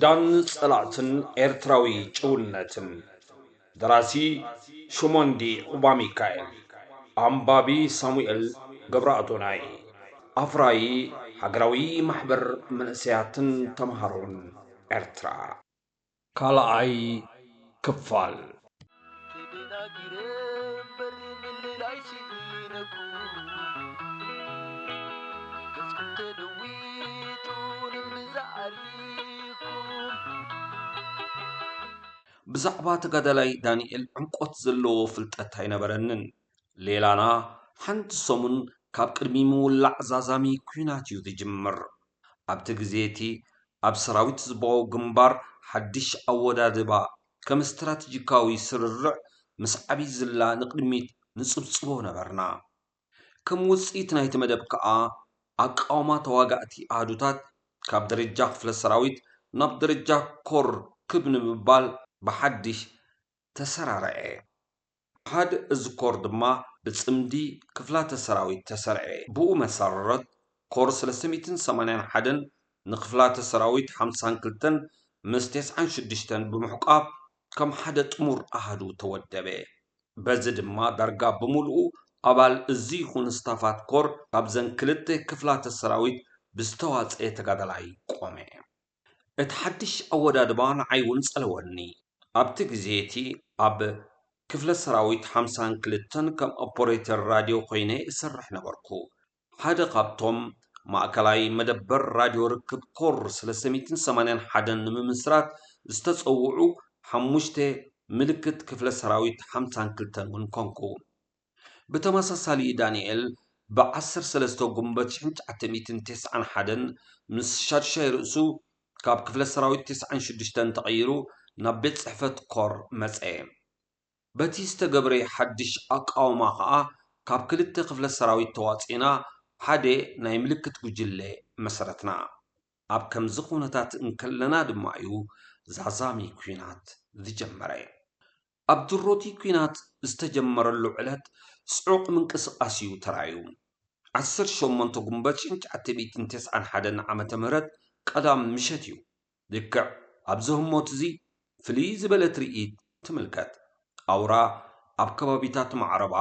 ስዳን ጸላትን ኤርትራዊ ጭውነትን ደራሲ ሹሞንዲ ቁባ ሚካኤል አንባቢ ሳሙኤል ገብረአዶናይ አፍራይ ሀገራዊ ማህበር መንእሰያትን ተምሃሮን ኤርትራ ካልአይ ክፋል ብዛዕባ ተጋዳላይ ዳንኤል ዕንቆት ዘለዎ ፍልጠት ኣይነበረንን ሌላና ሓንቲ ሰሙን ካብ ቅድሚ ምውላዕ ዛዛሚ ኩናት እዩ ዝጅምር ኣብቲ ግዜ እቲ ኣብ ሰራዊት ዝቦ ግንባር ሓድሽ ኣወዳድባ ከም ስትራቴጂካዊ ስርርዕ ምስ ዓብይ ዝላ ንቅድሚት ንፅብፅቦ ነበርና ከም ውፅኢት ናይቲ መደብ ከዓ ኣቃውማ ተዋጋእቲ ኣህዱታት ካብ ደረጃ ክፍለ ሰራዊት ናብ ደረጃ ኮር ክብ ንምባል ብሓድሽ ተሰራርዐ ሓደ እዝኮር ድማ ብፅምዲ ክፍላተ ሰራዊት ተሰርዐ ብኡ መሰረት ኮር 381 ንክፍላተ ሰራዊት 52 ምስ 96 ብምሕቋብ ከም ሓደ ጥሙር ኣሃዱ ተወደበ በዚ ድማ ዳርጋ ብምልኡ ኣባል እዚ ይኹን ስታፋት ኮር ካብዘን ክልተ ክፍላተ ሰራዊት ብዝተዋፅአ ተጋዳላይ ቆመ እቲ ሓድሽ ኣወዳድባ ንዓይ እውን ፀለወኒ ኣብቲ ግዜ እቲ ኣብ ክፍለ ሰራዊት 52 ከም ኦፐሬተር ራድዮ ኮይነ እሰርሕ ነበርኩ ሓደ ካብቶም ማእከላይ መደበር ራድዮ ርክብ ኮር 381 ንምምስራት ዝተፀውዑ ሓሙሽተ ምልክት ክፍለ ሰራዊት 52 እውን ኮንኩ ብተመሳሳሊ ዳንኤል ብ13 ጉንበት 1991 ምስ ሻድሻይ ርእሱ ካብ ክፍለ ሰራዊት 96 ተቐይሩ ናብ ቤት ጽሕፈት ኮር መፀ በቲ ዝተገብረ ሓድሽ ኣቃውማ ከዓ ካብ ክልተ ክፍለ ሰራዊት ተዋፂና ሓደ ናይ ምልክት ጉጅለ መሰረትና ኣብ ከምዚ ኩነታት እንከለና ድማ እዩ ዛዛሚ ኩናት ዝጀመረ ኣብ ድሮቲ ኩናት ዝተጀመረሉ ዕለት ጽዑቕ ምንቅስቃስ እዩ ተራዩ 18 ጉንበት 1991 ዓመተ ምህረት ቀዳም ምሸት እዩ ልክዕ ኣብዚ ህሞት እዚ ፍልይ ዝበለ ትርኢት ትምልከት ኣውራ ኣብ ከባቢታት ማዕረባ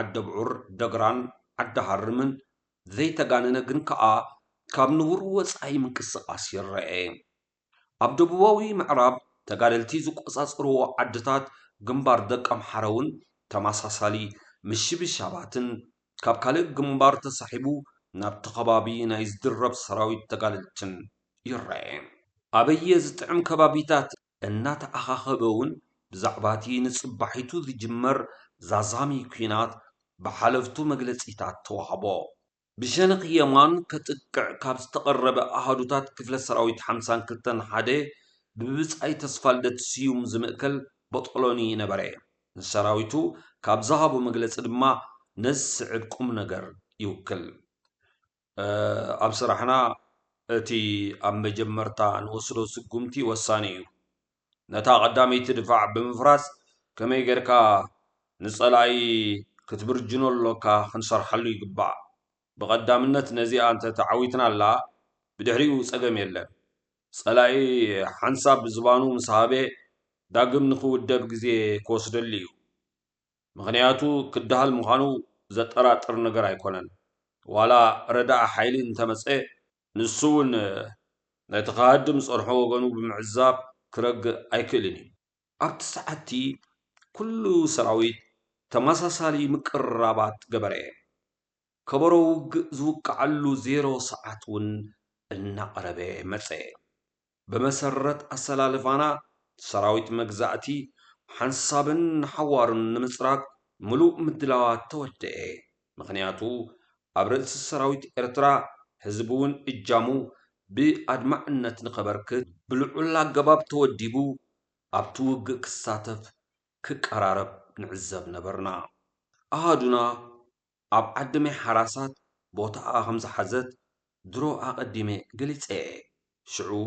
ዓደብዑር ደግራን ዓዳሃርምን ዘይተጋነነ ግን ከዓ ካብ ንቡር ወፃኢ ምንቅስቃስ ይረአ ኣብ ደቡባዊ ምዕራብ ተጋደልቲ ዝቆፃፅርዎ ዓድታት ግንባር ደቀ ኣምሓራውን ተመሳሳሊ ምሽብሻባትን ካብ ካልእ ግንባር ተሳሒቡ ናብቲ ከባቢ ናይ ዝድረብ ሰራዊት ተጋደልትን ይረአ ኣበየ ዝጥዕም ከባቢታት እናተኣኻኸበውን ብዛዕባቲ ንፅባሒቱ ዝጅመር ዛዛሚ ኩናት ብሓለፍቱ መግለፂታት ተዋህቦ ብሸነኽ የማን ከጥቅዕ ካብ ዝተቐረበ ኣሃዱታት ክፍለ ሰራዊት 52 ሓደ ብብፃይ ተስፋ ልደት ስዩም ዝምእከል በጠሎኒ ነበረ ንሰራዊቱ ካብ ዝሃቦ መግለፂ ድማ ነዚ ስዕብ ቁም ነገር ይውክል ኣብ ስራሕና እቲ ኣብ መጀመርታ ንወስዶ ስጉምቲ ወሳኒ እዩ ነታ ቀዳመይቲ ድፋዕ ብምፍራስ ከመይ ጌርካ ንፀላኢ ክትብርጅኖ ኣለካ ክንሰርሐሉ ይግባእ ብቐዳምነት ነዚኣ እንተ ተዓዊትና ኣላ ብድሕሪኡ ፀገም የለን ፀላኢ ሓንሳብ ብዝባኑ ምስ ሃበ ዳግም ንክውደብ ግዜ ክወስደሉ እዩ ምክንያቱ ክዳሃል ምዃኑ ዘጠራጥር ነገር ኣይኮነን ዋላ ረዳእ ሓይሊ እንተመፀ ንሱ እውን ነቲ ካሃድም ፀንሖ ወገኑ ብምዕዛብ ክረግእ ኣይክእልን እዩ ኣብቲ ሰዓቲ ኩሉ ሰራዊት ተመሳሳሊ ምቅርራባት ገበረ ከበሮ ውግእ ዝውቃዓሉ 0 ሰዓት እውን እናቐረበ መፀ ብመሰረት ኣሰላልፋና ሰራዊት መግዛእቲ ሓንሳብን ሓዋርን ንምፅራግ ሙሉእ ምድላዋት ተወድአ ምክንያቱ ኣብ ርእሲ ሰራዊት ኤርትራ ህዝቢ እውን እጃሙ ብኣድማዕነት ንኸበርክት ብልዑል ኣገባብ ተወዲቡ ኣብቲ ውግእ ክሳተፍ ክቀራረብ ንዕዘብ ነበርና ኣሃዱና ኣብ ዓድመ ሓራሳት ቦታኣ ከም ዝሓዘት ድሮ ኣቐዲመ ገሊፀ ሽዑ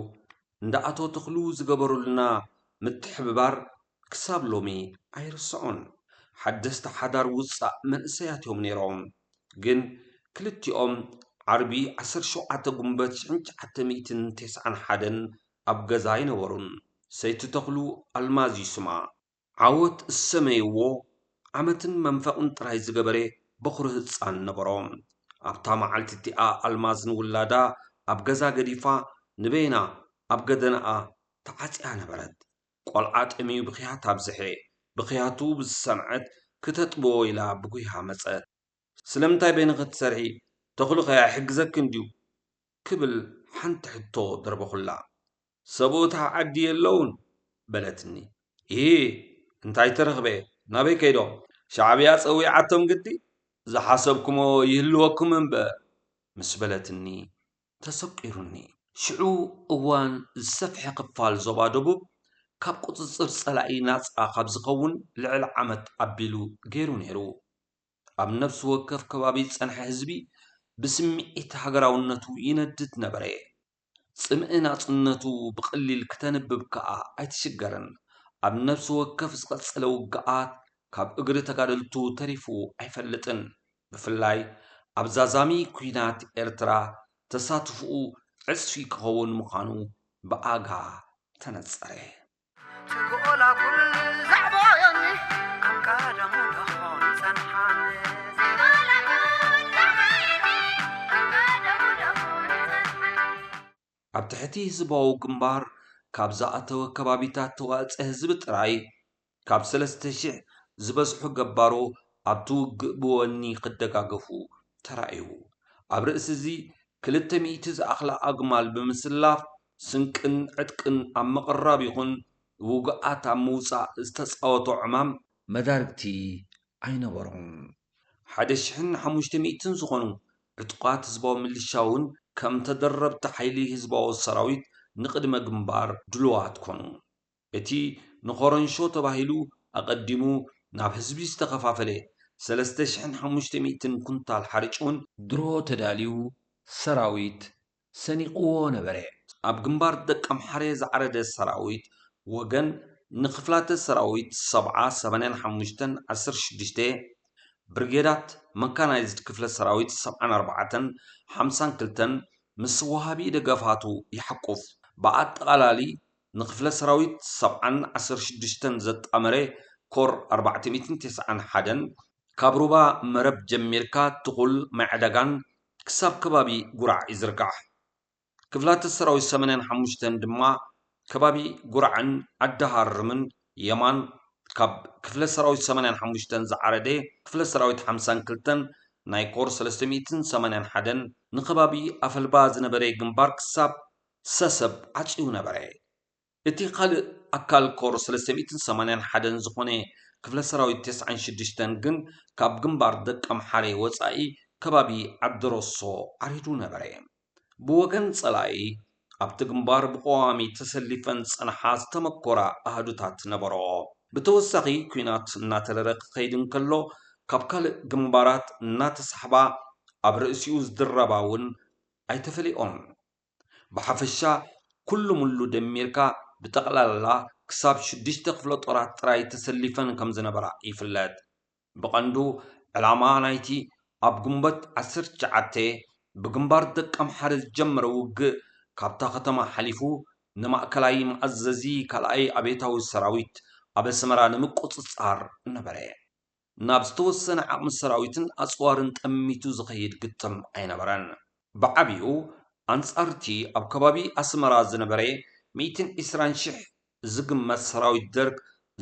እንዳኣቶ ተኽሉ ዝገበሩልና ምትሕብባር ክሳብ ሎሚ ኣይርስዖን ሓደስተ ሓዳር ውፃእ መንእሰያት እዮም ነይሮም ግን ክልቲኦም ዓርቢ 17 ጉንበት 1991 أبجزاي نورون سيتتخلو المازي سما عوت السميو عمتن منفقن تراي زغبري بخره صان نبروم أبتا معلت تيا المازن ولادا أبجزا قديفا نبينا أبجدنا تعاتي أنا برد قلعات أمي بخيات أبزحي بخياتو بالسمعت كتتبو إلى بقيها مسأت سلمتاي بين غتسرعي تخلق يا حجزك كنديو كبل حنت حتو ضرب خلا سبوتها عدي اللون بلتني إيه انتاي ترغبي نابي كيدو شعبيات قوي عتم قدي زحاسبكم يهلوكم انبا مسبلتني تسقيرني شعو اوان السفح قفال زوبا دبوب كاب قصصر صلاعي ناس اخاب زقون لعل عمت عبيلو غيرو نيرو اب نفس وكف كبابي صنح حزبي بسمعت هاغراونتو يندت نبره ጽምእና ጽነቱ ብቕሊል ክተንብብ ከዓ ኣይትሽገርን ኣብ ነፍሲ ወከፍ ዝቐጸለ ውግኣት ካብ እግሪ ተጋደልቱ ተሪፉ ኣይፈልጥን ብፍላይ ኣብ ዛዛሚ ኩናት ኤርትራ ተሳትፍኡ ዕስፊ ክኸውን ምዃኑ ብኣጋ ተነጸረ ትግኦላ ኩል ዛዕባዮኒ ኣብ ቀደሙ ደኾን ጸንሓኒ ኣብ ትሕቲ ህዝባዊ ግንባር ካብ ዝኣተወ ከባቢታት ተዋፅአ ህዝቢ ጥራይ ካብ 3000 ዝበዝሑ ገባሮ ኣብቲ ውግእ ብወኒ ክደጋገፉ ተራእዩ ኣብ ርእሲ እዚ 200 ዝኣኽላ ኣግማል ብምስላፍ ስንቅን ዕጥቅን ኣብ ምቕራብ ይኹን ውግኣት ኣብ ምውፃእ ዝተፃወቶ ዕማም መዳርግቲ ኣይነበሮም 1500 ዝኾኑ ዕጡቃት ህዝባዊ ምልሻ እውን ከም ተደረብቲ ሓይሊ ህዝባዊ ሰራዊት ንቅድመ ግንባር ድሉዋት ኮኑ እቲ ንኾረንሾ ተባሂሉ ኣቐዲሙ ናብ ህዝቢ ዝተኸፋፈለ 3500 ኩንታል ሓርጭውን ድሮ ተዳልዩ ሰራዊት ሰኒቕዎ ነበረ ኣብ ግንባር ደቀ ምሓረ ዝዓረደ ሰራዊት ወገን ንኽፍላተ ሰራዊት 70 85 16 ብርጌዳት መካናይዝድ ክፍለ ሰራዊት 74 52 ምስ ወሃቢ ደገፋቱ ይሐቁፍ በአጠቃላሊ ንክፍለ ሰራዊት 716 ዘጣመረ ኮር 491 ካብ ሩባ መረብ ጀሚርካ ትኹል ማዕደጋን ክሳብ ከባቢ ጉራዕ ይዝርጋሕ ክፍላተ ሰራዊት 85 ድማ ከባቢ ጉራዕን ኣዳሃርምን የማን ካብ ክፍለ ሰራዊት 85 ዝዓረደ ክፍለ ሰራዊት 52 ናይ ኮር 381 ንኸባቢ ኣፈልባ ዝነበረ ግንባር ክሳብ ሰሰብ ዓጭው ነበረ እቲ ካልእ ኣካል ኮር 381 ዝኾነ ክፍለ ሰራዊት 96 ግን ካብ ግንባር ደቀ ምሓረ ወፃኢ ከባቢ ዓድሮሶ ዓሪዱ ነበረ ብወገን ጸላይ ኣብቲ ግንባር ብቀዋሚ ተሰሊፈን ጸንሓ ዝተመኮራ ኣህዱታት ነበሮ ብተወሳኺ ኩናት እናተደረገ ከይድን ከሎ ካብ ካልእ ግንባራት እናተሰሕባ ኣብ ርእሲኡ ዝድረባ እውን ኣይተፈሊኦም ብሓፈሻ ኩሉ ሙሉ ደሚርካ ብጠቕላላ ክሳብ 6 ክፍለ ጦራት ጥራይ ተሰሊፈን ከም ዝነበራ ይፍለጥ ብቐንዱ ዕላማ ናይቲ ኣብ ግንቦት 19 ብግንባር ደቀ ምሓረ ዝጀመረ ውግእ ካብታ ከተማ ሓሊፉ ንማእከላይ መኣዘዚ ካልኣይ ኣቤታዊ ሰራዊት ኣብ ኣስመራ ንምቁፅፃር ነበረ ናብ ዝተወሰነ ዓቕሚ ሰራዊትን ኣፅዋርን ጠሚቱ ዝኸይድ ግጥም ኣይነበረን ብዓብዩ ኣንጻርቲ ኣብ ከባቢ ኣስመራ ዝነበረ 120,000 ዝግመት ሰራዊት ደርግ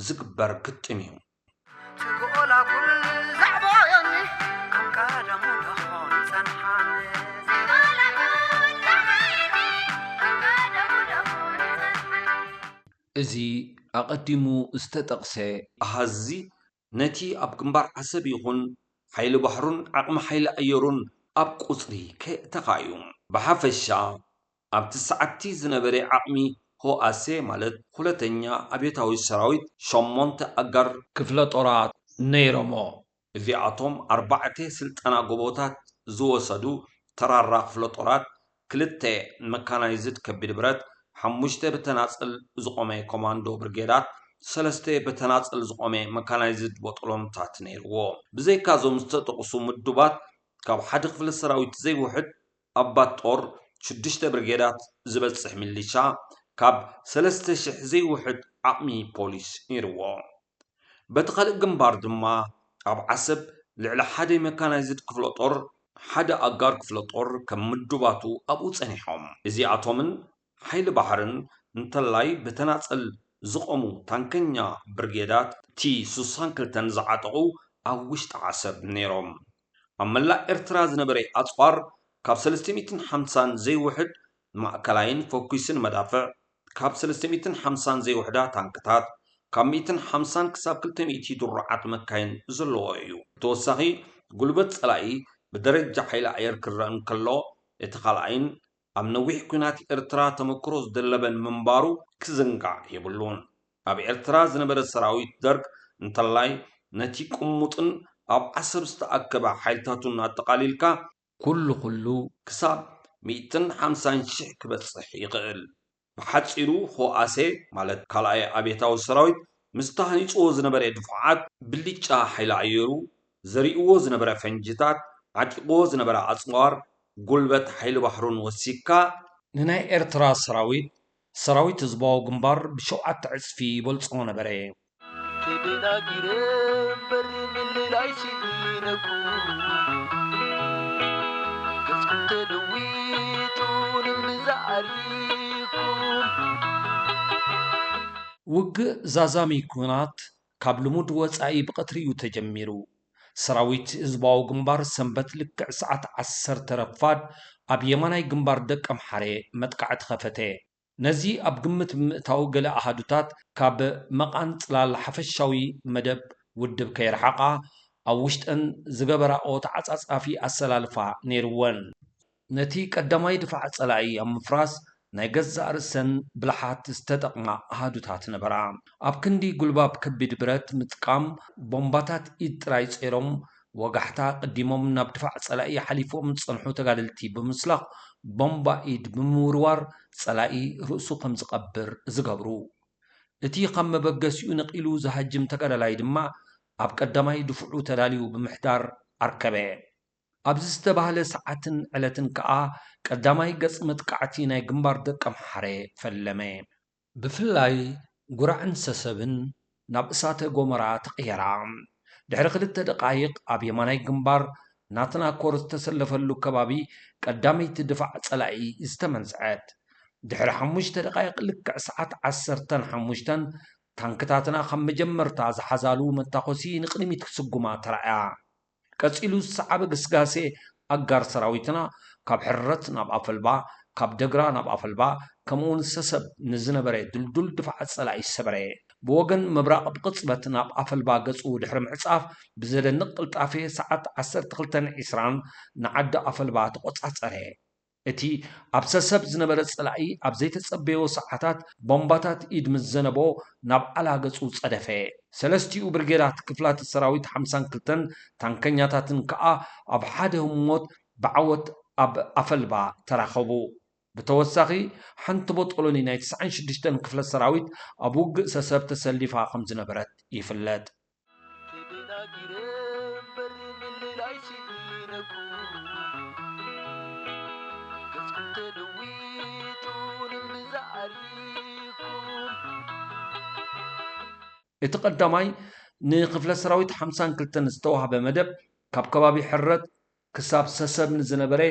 ዝግበር ግጥም እዩ ትግኦላ ኩል ዛዕባዮኒ ኣብ ቀደሙ ደኾን ጸንሓኒ እዚ ኣቐዲሙ ዝተጠቕሰ ኣሃዚ ነቲ ኣብ ግንባር ዓሰብ ይኹን ሓይሊ ባሕሩን ዓቕሚ ሓይሊ ኣየሩን ኣብ ቁፅሪ ከእተኻዩ ብሓፈሻ ኣብቲ ሰዓብቲ ዝነበረ ዓቕሚ ሆኣሴ ማለት ሁለተኛ ኣቤታዊ ሰራዊት 8 ኣጋር ክፍለ ጦራት ነይሮሞ እዚኣቶም 4 ስልጠና ጎቦታት ዝወሰዱ ተራራ ክፍለ ጦራት 2 መካናይዝድ ከቢድ ብረት 5 በተናጽል ዝቆመ ኮማንዶ ብርጌዳት 3 በተናጽል ዝቆመ መካናይዝድ ቦጥሎንታት ነይርዎ ብዘይካዞም ዝተጠቕሱ ምድባት ካብ ሓደ ክፍለ ሰራዊት ዘይውሕድ ኣባት ጦር 6 ብርጌዳት ዝበጽሕ ሚሊሻ ካብ 3000 ዘይውሕድ ዓቕሚ ፖሊስ ነይርዎ በቲ ካልእ ግንባር ድማ ኣብ ዓሰብ ልዕሊ ሓደ ሜካናይዝድ ክፍለ ጦር ሓደ ኣጋር ክፍለ ጦር ከም ምድባቱ ኣብኡ ጸኒሖም እዚኣቶምን ሓይሊ ባሕርን እንተላይ ብተናጸል ዝቖሙ ታንከኛ ብርጌዳት T62 ዝዓጠቑ ኣብ ውሽጢ ዓሰብ ነይሮም ኣብ መላእ ኤርትራ ዝነበረ ኣጽዋር ካብ 350 ዘይውሕድ ማእከላይን ፎኩስን መዳፍዕ ካብ 350 ዘይውሕዳ ታንክታት ካብ 150 ክሳብ 200 ድሩዓት መካይን ዘለዎ እዩ ተወሳኺ ጉልበት ጸላኢ ብደረጃ ሓይሊ ኣየር ክረአ እንከሎ እቲ ካልኣይን ኣብ ነዊሕ ኩናት ኤርትራ ተመክሮ ዝደለበን ምንባሩ ክዝንጋዕ የብሉን ኣብ ኤርትራ ዝነበረ ሰራዊት ደርግ እንተላይ ነቲ ቁሙጥን ኣብ ዓሰብ ዝተኣከበ ሓይልታቱን ኣጠቓሊልካ ኩሉ ክሳብ 150,000 ክበጽሕ ይኽእል ብሓጺሩ ሆኣሴ ማለት ካልኣይ ኣብየታዊ ሰራዊት ምስ ተሃኒፅዎ ዝነበረ ድፉዓት ብልጫ ሓይሊ ኣየሩ ዘሪእዎ ዝነበረ ፈንጅታት ዓጢቕዎ ዝነበረ ኣጽዋር ጉልበት ሓይሊ ባሕሩን ወሲካ ንናይ ኤርትራ ሰራዊት ህዝባዊ ግንባር ብሸውዓተ ዕፅፊ ይበልጾ ነበረ ተደናጊረ በሪ ምልላይ ሲነኩ ገጽኩም ተለዊጡ ንምዛዕሪኩም ውግእ ዛዛሚ ኩናት ካብ ልሙድ ወጻኢ ብቐትሪ እዩ ተጀሚሩ ሰራዊት ህዝባዊ ግንባር ሰንበት ልክዕ ሰዓት 10 ረፋድ ኣብ የማናይ ግንባር ደቀ ምሓሬ መጥቃዕቲ ኸፈተ ነዚ ኣብ ግምት ብምእታው ገለ ኣሃዱታት ካብ መቓን ጽላል ሓፈሻዊ መደብ ውድብ ከይረሓቓ ኣብ ውሽጠን ዝገበራኦ ተዓጻጻፊ ኣሰላልፋ ነይርወን ነቲ ቀዳማይ ድፋዕ ጸላኢ ኣብ ምፍራስ ናይ ገዛእ ርእሰን ብልሓት ዝተጠቕማ ኣሃዱታት ነበራ ኣብ ክንዲ ጉልባብ ከቢድ ብረት ምጥቃም ቦምባታት ኢድ ጥራይ ጸይሮም ወጋሕታ ቅዲሞም ናብ ድፋዕ ጸላኢ ሓሊፎም ዝጸንሑ ተጋደልቲ ብምስላኽ ቦምባ ኢድ ብምውርዋር ጸላኢ ርእሱ ከም ዝቐብር ዝገብሩ እቲ ካብ መበገሲኡ ነቒሉ ዝሃጅም ተጋዳላይ ድማ ኣብ ቀዳማይ ድፍዑ ተዳልዩ ብምሕዳር ኣርከበ ኣብዚ ዝተባህለ ሰዓትን ዕለትን ከዓ ቀዳማይ ገጽ መጥቃዕቲ ናይ ግንባር ደቀ ምሓሬ ፈለመ ብፍላይ ጉራዕን ሰሰብን ናብ እሳተ ጎመራ ተቐየራ ድሕሪ 2 ደቓይቕ ኣብ የማናይ ግንባር ናትና ኮር ዝተሰለፈሉ ከባቢ ቀዳመይቲ ድፋዕ ጸላኢ ዝተመንጽዐት ድሕሪ 5 ደቓይቕ ልክዕ ሰዓት 15 ታንክታትና ካብ መጀመርታ ዝሓዛሉ መታኾሲ ንቕድሚት ክስጉማ ተራእያ ቀጺሉ ዝሰዓበ ግስጋሴ ኣጋር ሰራዊትና ካብ ሕረት ናብ ኣፈልባ ካብ ደግራ ናብ ኣፈልባ ከምኡውን ሰሰብ ንዝነበረ ድልዱል ድፋዕ ጸላኢ ሰበረ ብወገን ምብራቕ ብቕጽበት ናብ ኣፈልባ ገጹ ድሕሪ ምዕጻፍ ብዘደንቕ ቅልጣፌ ሰዓት 12:20 ንዓዲ ኣፈልባ ተቖጻጸረ እቲ ኣብ ሰሰብ ዝነበረ ጸላኢ ኣብ ዘይተጸበዮ ሰዓታት ቦምባታት ኢድ ምስ ዘነቦ ናብ ዓላ ገጹ ጸደፈ ሰለስቲኡ ብርጌዳት ክፍላት ሰራዊት 52 ታንከኛታትን ከዓ ኣብ ሓደ ህሞት ብዓወት ኣብ ኣፈልባ ተራኸቡ ብተወሳኺ ሓንቲ ቦጦሎኒ ናይ 96 ክፍለ ሰራዊት ኣብ ውግእ ሰሰብ ተሰሊፋ ከም ዝነበረት ይፍለጥ ተደናጊረ በሪ ምልላይ ሲነኩ ገጽኩም ተለዊጡ ንምዛዕሪኩም እቲ ቀዳማይ ንክፍለ ሰራዊት 52 ዝተዋህበ መደብ ካብ ከባቢ ሕረት ክሳብ ሰሰብ ንዝነበረ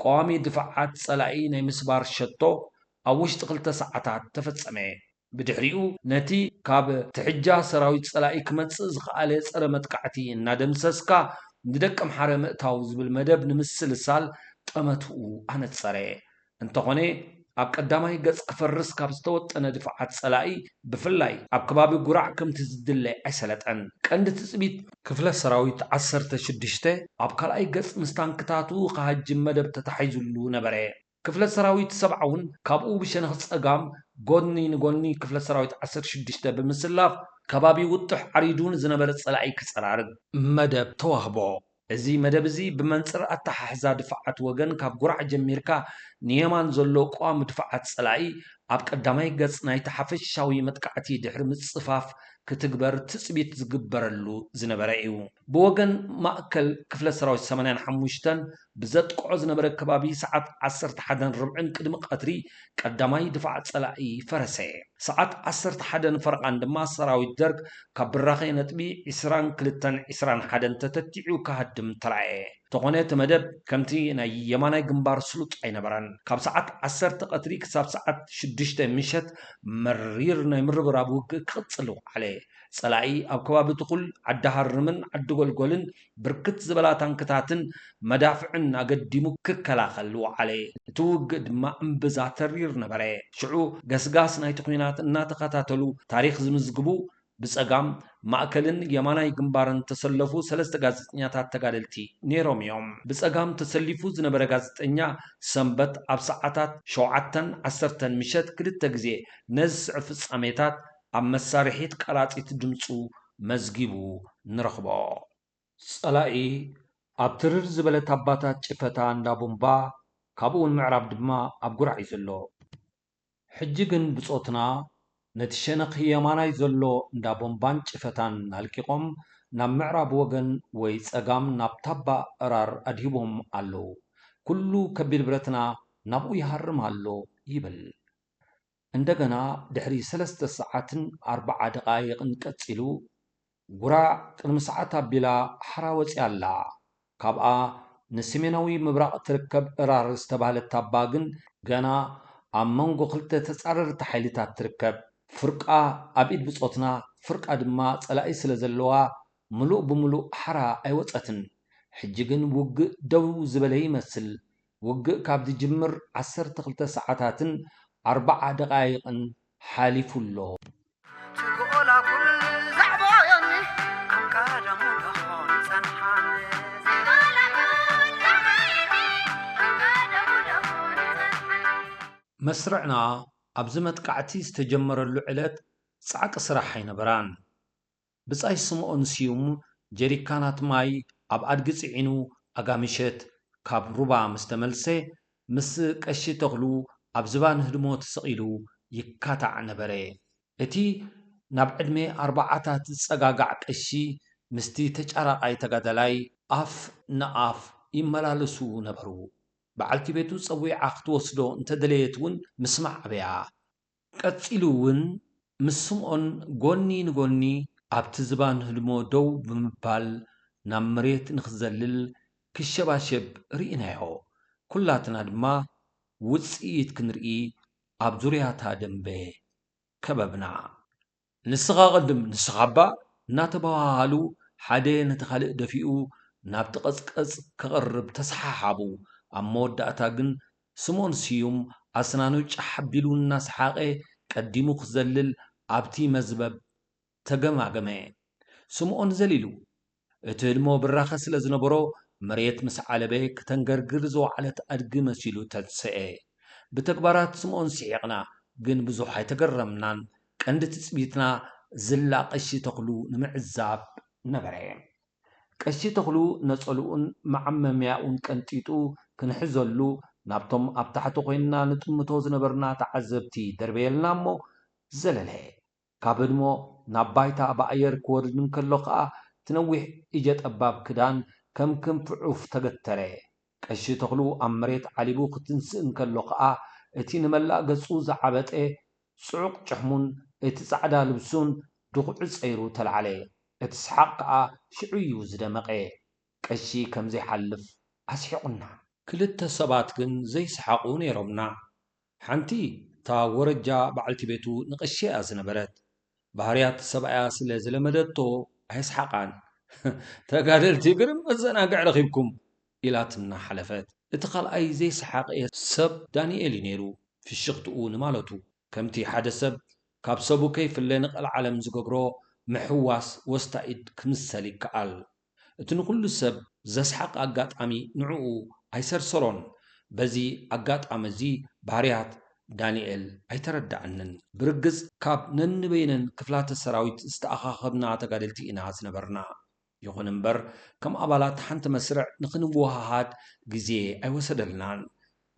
ቀዋሚ ድፋዓት ጸላኢ ናይ ምስባር ሸቶ ኣብ ውሽጢ 2 ሰዓታት ተፈጸመ ብድሕሪኡ ነቲ ካብ ትሕጃ ሰራዊት ጸላኢ ክመጽእ ዝኸኣለ ጸረ መጥቃዕቲ እናደምሰስካ ንደቀ ምሓረ ምእታው ዝብል መደብ ንምስልሳል ጠመትኡ ኣነጸረ እንተኾነ ኣብ ቀዳማይ ገጽ ክፈርስ ካብ ዝተወጠነ ድፋዓት ጸላኢ ብፍላይ ኣብ ከባቢ ጉራዕ ከምቲ ዝድለ ኣይሰለጠን ቀንዲ ትጽቢት ክፍለ ሰራዊት 16 ኣብ ካልኣይ ገጽ ምስ ታንክታቱ ክሃጅም መደብ ተታሒዙሉ ነበረ ክፍለ ሰራዊት 70 ካብኡ ብሸነኽ ጸጋም ጎኒ ንጎኒ ክፍለ ሰራዊት 16 ብምስላፍ ከባቢ ውጡሕ ዓሪዱን ዝነበረ ጸላኢ ክጸራርግ መደብ ተዋህቦ እዚ መደብ እዚ ብመንጽር ኣተሓሕዛ ድፋዓት ወገን ካብ ጉራዕ ጀሚርካ ንየማን ዘሎ ቋሚ ድፋዓት ጸላኢ ኣብ ቀዳማይ ገጽ ናይቲ ሓፈሻዊ መጥቃዕቲ ድሕሪ ምጽፋፍ ክትግበር ትጽቢት ዝግበረሉ ዝነበረ እዩ ብወገን ማእከል ክፍለ ሰራዊት 85 ብዘጥቅዖ ዝነበረ ከባቢ ሰዓት 11:40 ቅድሚ ቀትሪ ቀዳማይ ድፋዕ ጸላኢ ፈረሰ። ሰዓት 11 ፈረቓን ድማ ሰራዊት ደርግ ካብ ብራኸ ነጥቢ 22-21 ተተቲዑ ክሃድም ተራእየ። ተኾነ እቲ መደብ ከምቲ ናይ የማናይ ግንባር ስሉጥ ኣይነበረን። ካብ ሰዓት 10 ቀትሪ ክሳብ ሰዓት 6 ምሸት መሪር ናይ ምርብራብ ውግእ ክቕጽል ወዓለ። ጸላኢ ኣብ ከባቢ ትኹል ዓዲ ሃርምን ዓዲ ጎልጎልን ብርክት ዝበላ ታንክታትን መዳፍዕን ኣገዲሙ ክከላኸል ወዓለ። እቲ ውግእ ድማ እምብዛ ተሪር ነበረ። ሽዑ ገስጋስ ናይቲ ኩናት እናተኸታተሉ ታሪክ ዝምዝግቡ ብጸጋም ማእከልን የማናይ ግንባርን ተሰለፉ 3 ጋዜጠኛታት ተጋደልቲ ነይሮም እዮም። ብጸጋም ተሰሊፉ ዝነበረ ጋዜጠኛ ሰንበት ኣብ ሰዓታት 7:10 ምሸት 2 ግዜ ነዚ ስዕ ፍጻሜታት ኣብ መሳርሒት ቀላጺት ድምፁ መዝጊቡ ንረኽቦ። ጸላኢ ኣብ ትርር ዝበለት ኣባታት ጭፈታ እንዳ ቦምባ ካብኡ ምዕራብ ድማ ኣብ ጉራዕ እዩ ዘሎ። ሕጂ ግን ብጾትና ነቲ ሸነኽ የማናይ ዘሎ እንዳ ቦምባን ጭፈታን ኣልቂቖም ናብ ምዕራብ ወገን ወይ ጸጋም ናብ ታባ ዕራር ኣድሂቦም ኣለዉ። ኩሉ ከቢድ ብረትና ናብኡ ይሃርም ኣሎ ይብል። እንደገና ድሕሪ 3 ሰዓትን 40 ደቓይቕን ቀጺሉ ጉራዕ ቅድሚ ሰዓት ኣቢላ ሓራ ወፂኣ ኣላ። ካብኣ ንሰሜናዊ ምብራቕ ትርከብ ዕራር ዝተባህለት ታባ ግን ገና ኣብ መንጎ ክልተ ተጻረርቲ ሓይልታት ትርከብ። ፍርቃ ኣብ ኢድ ብጾትና ፍርቃ ድማ ጸላኢ ስለ ዘለዋ ምሉእ ብምሉእ ሓራ ኣይወፀትን። ሕጂ ግን ውግእ ደው ዝበለ ይመስል። ውግእ ካብ ዝጅምር 12 ሰዓታትን 40 ደቓይቕን ሓሊፉሎ። መስርዕና ኣብዚ መጥቃዕቲ ዝተጀመረሉ ዕለት ጻዕቂ ስራሕ ኣይነበራን። ብጻይ ስምዖን ስዩም ጀሪካናት ማይ ኣብ ኣድጊ ጽዒኑ ኣጋሚሸት ካብ ሩባ ምስ ተመልሰ ምስ ቀሺ ተኽሉ ኣብ ዝባን ህድሞ ተሰቒሉ ይካታዕ ነበረ። እቲ ናብ ዕድሜ 40ታት ዝጸጋጋዕ ቀሺ ምስቲ ተጫራቓይ ተጋዳላይ ኣፍ ንኣፍ ይመላለሱ ነበሩ። በዓልቲ ቤቱ ጸዊዓ ክትወስዶ እንተደለየት እውን ምስማዕ ኣብያ። ቀጺሉ እውን ምስ ስምዖን ጎኒ ንጎኒ ኣብቲ ዝባን ህድሞ ደው ብምባል ናብ መሬት ንኽዘልል ክሸባሸብ ርኢናዮ። ኩላትና ድማ ውጽኢት ክንርኢ ኣብ ዙርያታ ደንበ ከበብና። ንስኻ ቅድም ንስኻ እባ እናተባሃሉ ሓደ ነቲ ካልእ ደፊኡ ናብቲ ቐጽቀጽ ከቕርብ ተሰሓሓቡ። ኣብ መወዳእታ ግን ስምዖን ስዩም ኣስናኑ ጫሕ ኣቢሉ እናሰሓቐ ቀዲሙ ክዘልል ኣብቲ መዝበብ ተገማገመ። ስምዖን ዘሊሉ እቲ ህድሞ ብራኸ ስለ ዝነበሮ መሬት ምስ ዓለበ ከተንገርግር ዝወዓለት ኣድጊ መሲሉ ተንስአ። ብተግባራት ስምዖን ስሒቕና ግን ብዙሕ ኣይተገረምናን። ቀንዲ ትጽቢትና ዝላ ቀሺ ተኽሉ ንምዕዛብ ነበረ። ቀሺ ተኽሉ ነጸልኡን መዓመምያኡን ቀንጢጡ ክንሕዘሉ ናብቶም ኣብ ታሕቲ ኮይንና ንጥምቶ ዝነበርና ተዓዘብቲ ደርበየልና እሞ ዘለለ። ካብ ህድሞ ናብ ባይታ ብኣየር ክወርድ እንከሎ ከዓ ትነዊሕ እጀ ጠባብ ክዳን ከም ክንፊ ዑፍ ተገተረ። ቀሺ ተኽሉ ኣብ መሬት ዓሊቡ ክትንስእ እንከሎ ከዓ እቲ ንመላእ ገጹ ዝዓበጠ ጽዑቕ ጭሕሙን እቲ ጻዕዳ ልብሱን ድኹዑ ጸይሩ ተለዓለ። እቲ ሰሓቕ ከዓ ሽዑ እዩ ዝደመቐ። ቀሺ ከም ዘይሓልፍ ኣስሒቑና። ክልተ ሰባት ግን ዘይሰሓቑ ነይሮምና። ሓንቲ እታ ወረጃ በዓልቲ ቤቱ ንቐሺ እያ ዝነበረት። ባህርያት ሰብኣያ ስለ ዝለመደቶ ኣይሰሓቓን። ተጋደልቲ ግርም መዘናግዕ ረኺብኩም ኢላትና ሓለፈት። እቲ ካልኣይ ዘይሰሓቐ ሰብ ዳንኤል እዩ ነይሩ። ፍሽኽትኡ ንማለቱ ከምቲ ሓደ ሰብ ካብ ሰቡ ከይፍለ ንቐል ዓለም ዝገብሮ ምሕዋስ ወስታኢድ ክምሰል ይከኣል። እቲ ንኹሉ ሰብ ዘስሓቕ ኣጋጣሚ ንዕኡ ኣይሰርሰሮን። በዚ ኣጋጣሚ እዚ ባህርያት ዳንኤል ኣይተረዳእንን። ብርግጽ ካብ ነንበይነን ክፍላተ ሰራዊት ዝተኣኻኸብና ተጋደልቲ ኢና ዝነበርና። ይኹን እምበር ከም ኣባላት ሓንቲ መስርዕ ንኽንወሃሃድ ግዜ ኣይወሰደልናን።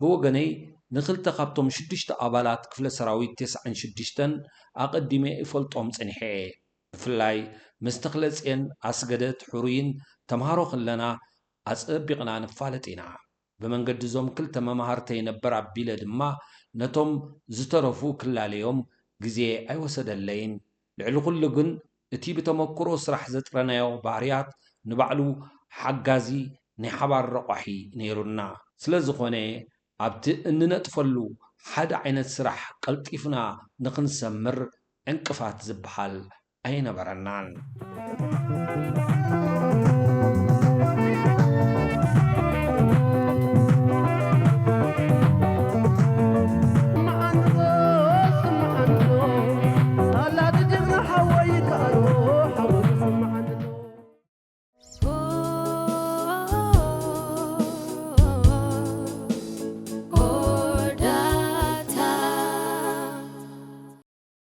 ብወገነይ ንኽልተ ካብቶም 6 ኣባላት ክፍለ ሰራዊት 96 ኣቐዲሜ ይፈልጦም ጸኒሐ። ብፍላይ ምስ ተኽለጽየን ኣስገደት ሕሩይን ተምሃሮ ኸለና ኣጸቢቕና ንፋለጥ ኢና። ብመንገዲ ዞም ክልተ መማሃርተይ ነበር ኣቢለ ድማ ነቶም ዝተረፉ ክላለዮም ግዜ ኣይወሰደለይን ልዕሊ ኩሉ ግን እቲ ብተመክሮ ስራሕ ዘጥረናዮ ባህርያት ንባዕሉ ሓጋዚ ናይ ሓባር ረቋሒ ነይሩና ስለ ዝኾነ ኣብቲ እንነጥፈሉ ሓደ ዓይነት ስራሕ ቀልጢፍና ንኽንሰምር ዕንቅፋት ዝበሃል ኣይነበረናን